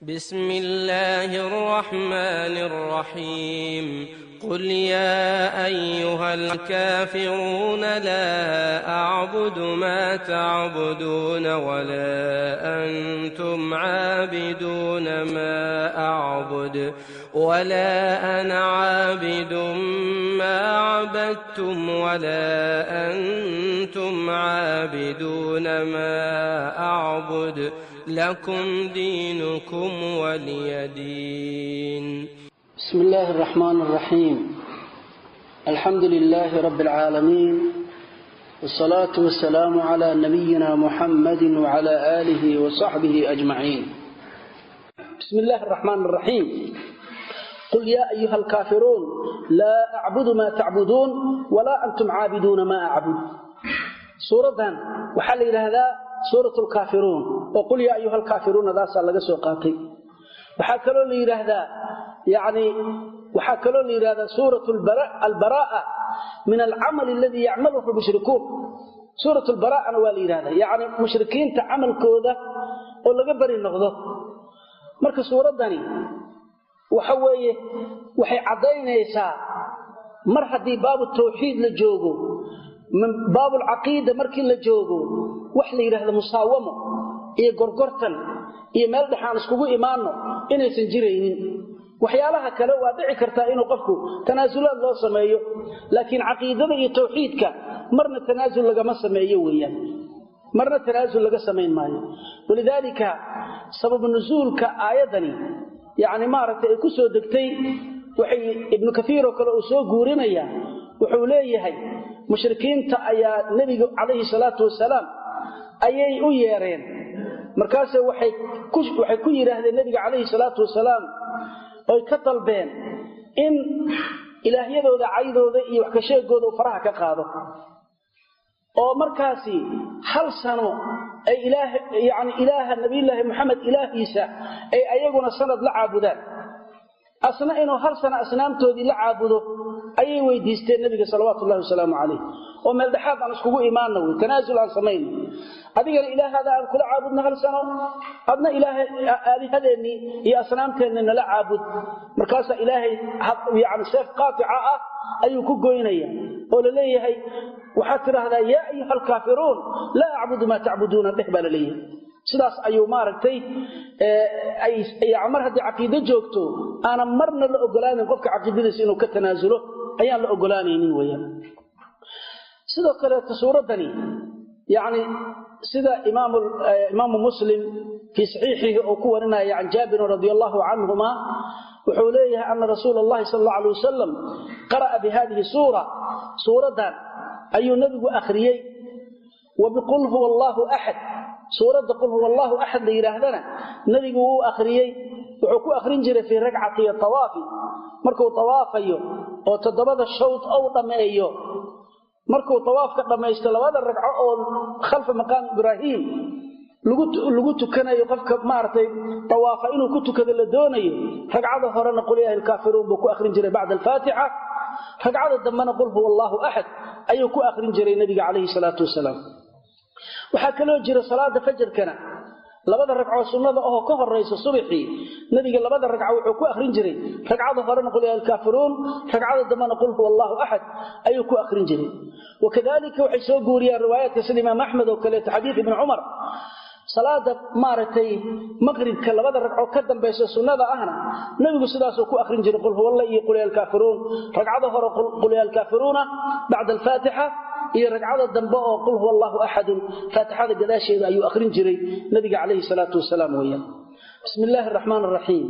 بسم الله الرحمن الرحيم قل يا أيها الكافرون لا أعبد ما تعبدون ولا أنتم عابدون ما أعبد ولا أنا عابد ما عبدتم ولا أنتم عابدون ما أعبد لكم دينكم ولي دين. بسم الله الرحمن الرحيم. الحمد لله رب العالمين، والصلاة والسلام على نبينا محمد وعلى آله وصحبه أجمعين. بسم الله الرحمن الرحيم. قل يا أيها الكافرون لا أعبد ما تعبدون ولا أنتم عابدون ما أعبد. سورة وحل إلى هذا سورة الكافرون. وقل يا أيها الكافرون ذا سألق سوقاتي وحكروا لي هذا يعني وحكروا لي هذا سورة البراءة من العمل الذي يعمله المشركون. سورة البراءة نوالي هذا يعني مشركين تعمل كوذا ولا قبر النغضة مركز سورة داني وحويه وحي عضين يسا مرحدي باب التوحيد للجوغو من باب العقيدة مركي للجوغو وحلي هذا مساومة إيه قرقرتن إيه مالدحان اسكوغو إيمانو إنه سنجرينين waxyaalaha kale waa dhici kartaa inuu qofku tanaasulaad loo sameeyo laakiin aqeedada iyo tawxiidka marna tanaasul laga ma sameeyo weeyaan marna tanaasul laga sameyn maayo walidaalika sabab nuzuulka aayadani yaani maaragtay ay ku soo degtay waxay ibn kathir oo kale uu soo guurinaya wuxuu leeyahay mushrikiinta ayaa nabiga kaleey salaatu wasalaam ayay u yeereen markaas waxay ku yiraahdeen nabiga kaleey salaatu wasalaam oo ka talbeen in ilaahiyadooda caydooda iyo wax ka sheegooda faraha ka qaado oo markaasi hal sano ay ilaaha nabiyilaahi maxamed ilaahiisa ay ayaguna sanad la caabudaan asna inuu hal sano asnaamtoodii la caabudo ayay weydiisteen nabiga sallallahu alayhi wasallam oo meel dhaxaad aan iskugu iimaanno tanaasul aan sameyn adigana ilaahada aan kula caabudna hal sano adna ilaahay aalihadeeni iyo asnaamteena la caabud markaas ilaahay yaani seef qaati'a ah ayuu ku gooynaya oo la leeyahay waxa tiraahdaa yaa ayyuhal kaafiruun la a'budu ma ta'buduna dhibala leeyahay sidaas ayuu maaragtay ay amar hadii aqeedo joogto ana marna la ogolaanin qofka aqeedadiisa inuu ka tanaasulo ayaan la ogolaanaynin weeyaan sidoo kale suuradani يعني سيدا إمام مسلم في صحيحه أكورنا عن جابر رضي الله عنهما وحوليه أن رسول الله صلى الله عليه وسلم قرأ بهذه سورة أي نبي أخريي وبقل هو الله أحد سورة قل هو الله أحد ليرهدنا نبي هو أخريي وحكو أخرين جري في ركعة الطوافي مركو طوافيه وتضبط الشوط أو ضمائيه markuu tawaafka dhameesto labada ragco oo khalfa maqam Ibrahim lagu tukanayo qofka maartay tawaafa inuu ku tukado la doonayo ragcada horena qul yaa al-kaafiruun buu ku akhrin jiray bacda al-faatiha ragcada dambana qul huwallahu ahad ayuu ku akhrin jiray nabiga kaleey salaatu wasalaam waxa kale oo jira salaada fajrkana labada ragco sunnada oo ka horeysa subaxii nabiga labada ragco wuxuu ku akhrin jiray ragcada horena qul yaa al-kaafiruun ragcada dambana qul huwallahu ahad ayuu ku akhrin jiray وكذلك وحي سو غوريا روايات سيد امام احمد وكله حديث ابن عمر صلاه مارتي مغرب كلبد ركعه كدنبيسه سنده اهنا نبي سداسو كو اخرين جير قل هو الله يقول يا الكافرون ركعه هره قل يا الكافرون بعد الفاتحه هي ركعه دنبه قل هو الله احد فاتحه قداشيده ايو اخرين جيري نبي عليه الصلاه والسلام ويا بسم الله الرحمن الرحيم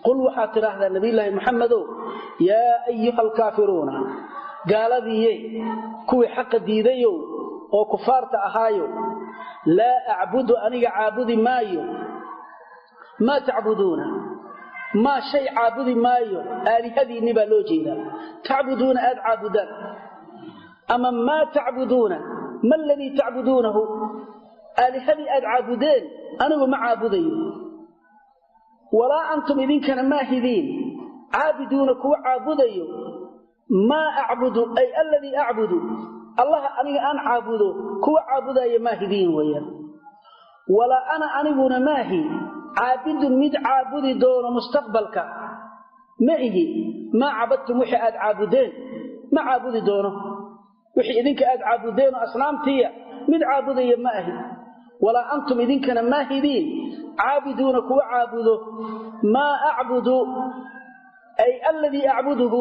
قل وحاتره هذا النبي الله محمد يا ايها الكافرون قالدي كوي حق ديديو او كفارتا اهايو لا اعبد اني عابد مايو ما تعبدون ما شيء عابد مايو الهدي نبا لو جيدا تعبدون اد عابدان اما ما تعبدون ما الذي تعبدونه الهدي اد عابدين انا وما عابدين ولا انتم اذن كان ماهدين عابدون كو عابديو ما أعبد أي الذي أعبد الله أن عابده كو عابده ماهدين ويا ولا أنا أنبنا ماهي عابد مد عابد دون مستقبلك معه ما عبدتم وحي آد عابدين ما عابد دونه وحي إذنك آد عابدين وأصنامتي مد عابدي معه ولا أنتم إذنك ماهدين عابدون كوا عابدوا ما أعبد أي الذي أعبده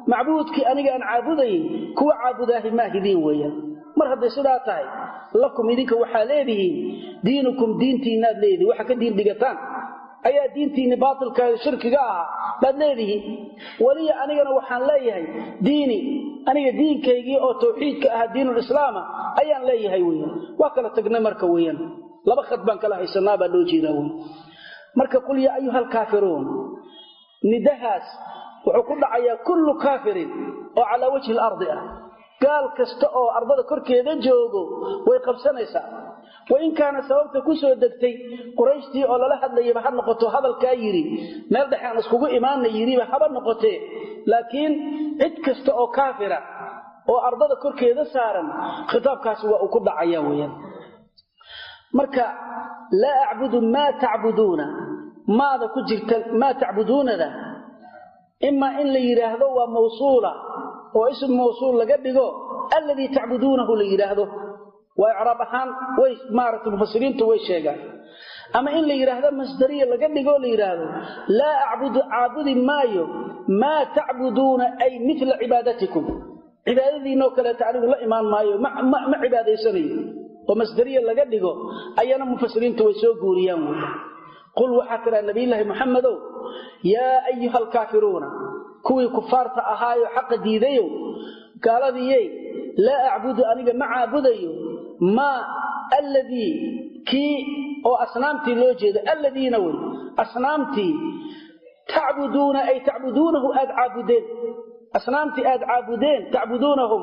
معبودك أنك أن عابدي كوا عابداه ماهدين ويا مرحبا سلاتاي لكم إذنك وحاليه دينكم دينتي ناد ليدي وحكا دين ديقتان أي دينتي باطل كشرك جاءها باد ليدي ولي أنك وحان ليهي ديني أنك دين كيجي أو توحيد كأها دين الإسلام أيان ليهي ويا وكلا تقنمرك ويا لبا خطبان كلا حيسنا بلوجي داون مركا قل يا أيها الكافرون ندهاس وعقود عيا كل كافر وعلى وجه الأرض قال كستأو أرض كركي جوجو ويقبسنيسا وإن كان سببت كسو دغتي قريشتي oo la hadlay waxaan noqoto hadalka yiri meel dhaxaan iskugu iimaanay yiri waxa noqotay laakiin cid kasta oo kaafira oo ardada korkeeda saaran khitaabkaas waa ku dhacaya weeyaan marka la a'budu ma ta'buduna maada ku jirta ma ta'budunada imma in la yiraahdo waa mawsuula oo ism mawsuul laga dhigo alladhi ta'budunahu la yiraahdo وإعرابهان ومارة المفسرين توي شيئا أما إن لي يراهد مصدرية لقد يقول لي يراهد لا أعبد عابد مايو ما تعبدون أي مثل عبادتكم عبادتي نوك لا تعرف لا إيمان مايو ما عبادة سنية ومصدرية لقد يقول أينا مفسرين توي سو قوريان قل وحكرا النبي الله محمد يا أيها الكافرون كوي كفارة أهايو حق ديديو قال ذي لا أعبد أنك مع عبديو ما الذي كي أو أصنامتي لوجد الذي نول أصنامتي تعبدون أي تعبدونه أد عابدين أصنامتي أد عابدين تعبدونهم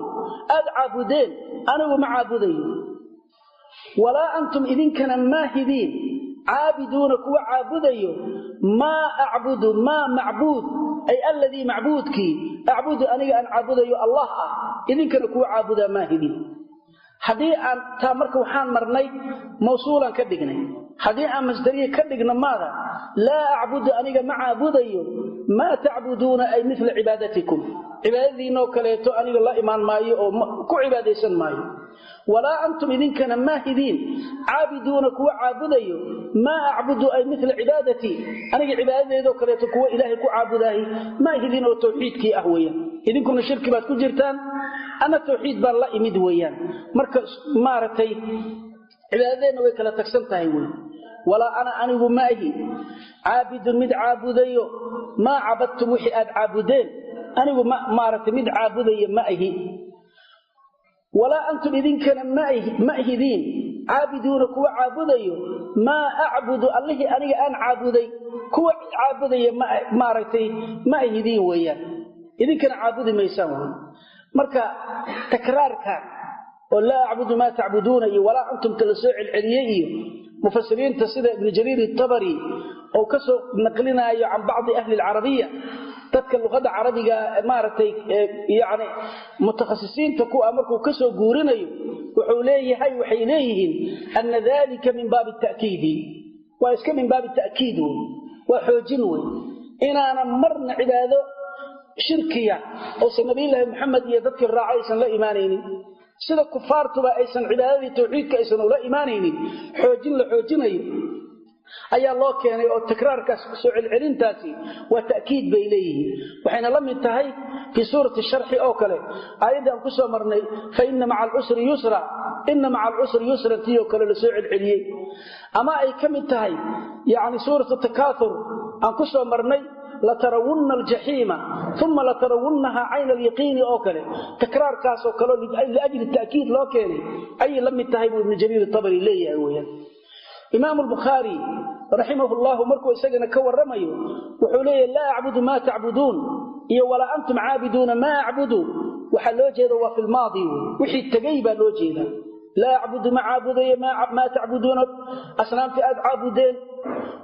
أد عابدين أنا ومع عبديو ولا أنتم إذن كان ماهدين عابدون كوا عابديو ما أعبد ما معبود أي الذي معبودك أعبد أني أن عابديو الله إذن كان كوا عابدا ماهدين حدي أن تامرك وحان مرني موصولا كدقني حدي أن مصدرية كدقنا ماذا لا أعبد أني مع عابديو ما تعبدون أي مثل عبادتكم عبادتي نوكليتو أني الله إيمان مايو أو كو عبادة سن مايو ولا أنتم إذن كان ماهدين عابدون كوا عابديو ما أعبد أي مثل عبادتي أنا عبادتي ذو كريتو كوا إلهي كوا عابداهي ماهدين وتوحيدك أهويا إذن كنا شرك بات كجرتان أنا توحيد بان الله إمد ويان مركز مارتي عبادتين ويكلا تكسنتها هوي ولا أنا أنه ماهي عابد مد عابديو ما عبدتم وحي أد عابدين أنه مارتي مد عابدي ماهي ولا أنتم إذن كان مأهدين عابدون كوا عابديو ما أعبد الله أني أن عابدي كوا عابدي مارتي مأهدين ويا إذن كان عابدي ما يساوي مركا تكرار كان ولا أعبد ما تعبدون ولا أنتم تلسوع العليي مفسرين تصير ابن جرير الطبري أو كسو نقلنا عن بعض أهل العربية dadka luqada carabiga maaratay yaani mutakhasisin ku amarku ka soo guurinayo wuxuu leeyahay waxay leeyihiin an dhalika min baab at-ta'kid wa iska min baab at-ta'kid wa xoojin way inaana marna cibaado shirkiya oo nabiga Muhammad iyo dadka raacaysan la iimaanaynin sida kufaartuba aysan cibaadadii tawxiidka aysan la iimaanaynin xoojin la xoojinayo ayaa loo keenay oo takraarkaas soo celcelintaasi waa ta'kiid bay leeyihiin waxayna la mid tahay fi suurati sharh oo kale ayada aan ku soo marnay fa inna ma'al usri yusra inna ma'al usri yusra tiyo kale la soo celceliyay ama ay kamid tahay yaani suuratu takaathur aan ku soo marnay la tarawunna al-jahima thumma la tarawunnaha 'ayna al-yaqin oo kale takraarkaas oo kale li ajli ta'kiid loo keenay ay la mid tahay ibn Jarir at-Tabari leeyahay weeyaan إمام البخاري رحمه الله مركو إساقنا كورميو وحوليه لا أعبد ما تعبدون ولا أنتم عابدون ما أعبدوا وحلو جيدا وفي الماضي وحي التقيبة لو جيدا لا أعبد ما عابدي ما تعبدون أصنام في عابدين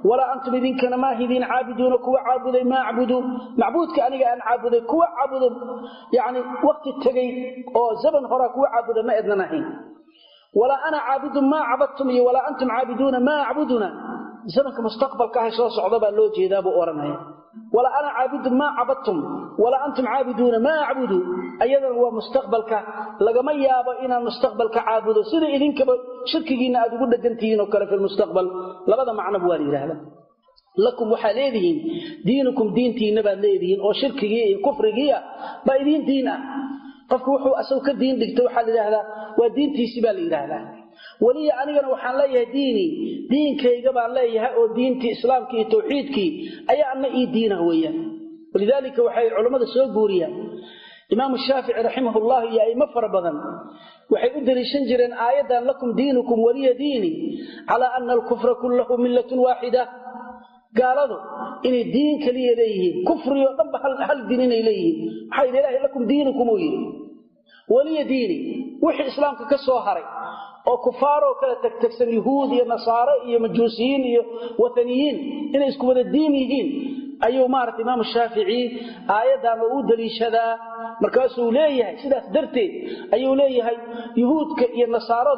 ولا أنتم إذن كان ماهدين عابدون كوا عابدي ما أعبدوا معبود كأني أن عابدي كوا عابدوا يعني وقت التقيب أو زمن هرا كوا عابدي ما إذن نحين ولا أنا عابد ما عبدتم ولا أنتم عابدون ما أعبدنا زمنك مستقبل كاهي سو سocdo baa loo jeedaa buu oranaya wala ana caabud ma cabadtum wala antum caabiduna ma a'budu ayadan waa mustaqbalka lagama yaabo inaan mustaqbalka caabudo sida idinka shirkigiina aad ugu dhagantihiin oo kale fil mustaqbal labada macna buu yiraahdaa lakum waxaleediin diinukum diintiina baad leediin oo shirkigi iyo kufrigiya baa idin diina qofku wuxuu asaw ka diin dhigto waxa la yiraahdaa waa diintiisi baa la yiraahdaa wali anigana waxaan leeyahay diinkayga baan leeyahay oo diintii islaamka iyo tawxiidkii ayaa anna ii diina weeyaan walidaalika waxay culimada soo guuriyaan imaam shaafici rahimahullah iyo ay mafar badan waxay u daliishan jireen aayadan lakum diinukum waliya diini ala anna al-kufra kulluhu millatun waahida قالوا إن الدين كليه ليه كفر يضم هل دينين إليه حي إلهي لكم دينكم ولي ديني وحي إسلامك كسوهري أو كفار وكلا تكسن يهود يا نصارى يا مجوسيين يا وثنيين إن اسكوا الدين يجين أيوة مارت إمام الشافعي آية موجودة لشذا مركزه ليه سيدا درتي أيوة ليه يهود يا نصارى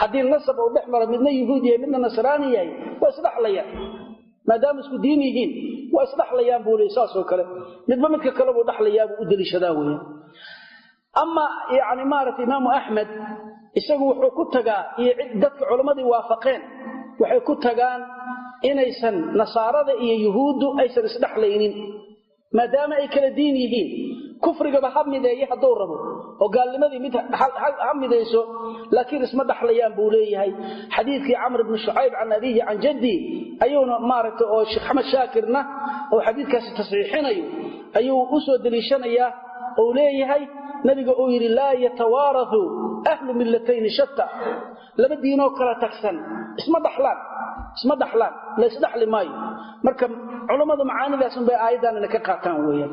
حدين نصب ونحمر من يهودية من نصرانية واسدح ليه ما دام اسكو دينيين واصلح ليان بولي ساسو كله midba midka kale uu dhaxlayaa u dilishada weey amma yaani maarat imaam ahmed isagu wuxuu ku tagaa iyo dadka culimadii waafaqeen waxay ku tagaan inaysan nasaarada iyo yahuudu aysan isdhaxlaynin maadaama ay kala diin yihiin kufriga bahamideeyay haduu rabo oo gaalnimadii mid hamideyso laakiin isma dhaxlayaan buu leeyahay xadiiskii amr ibn shuayb an abihi an jaddi ayuuna maaragtay oo sheekh Ahmed Shaakirna oo xadiiskaas tasxiixinayo ayuu u soo daliishanaya oo leeyahay nabiga oo yiri la yatawaarathu ahlu millatayn shatta laba diino kala tagsan isma dhaxlaan la isdhaxli maayo marka culimadu macaanidaas bay aayadan ka qaataan weeyaan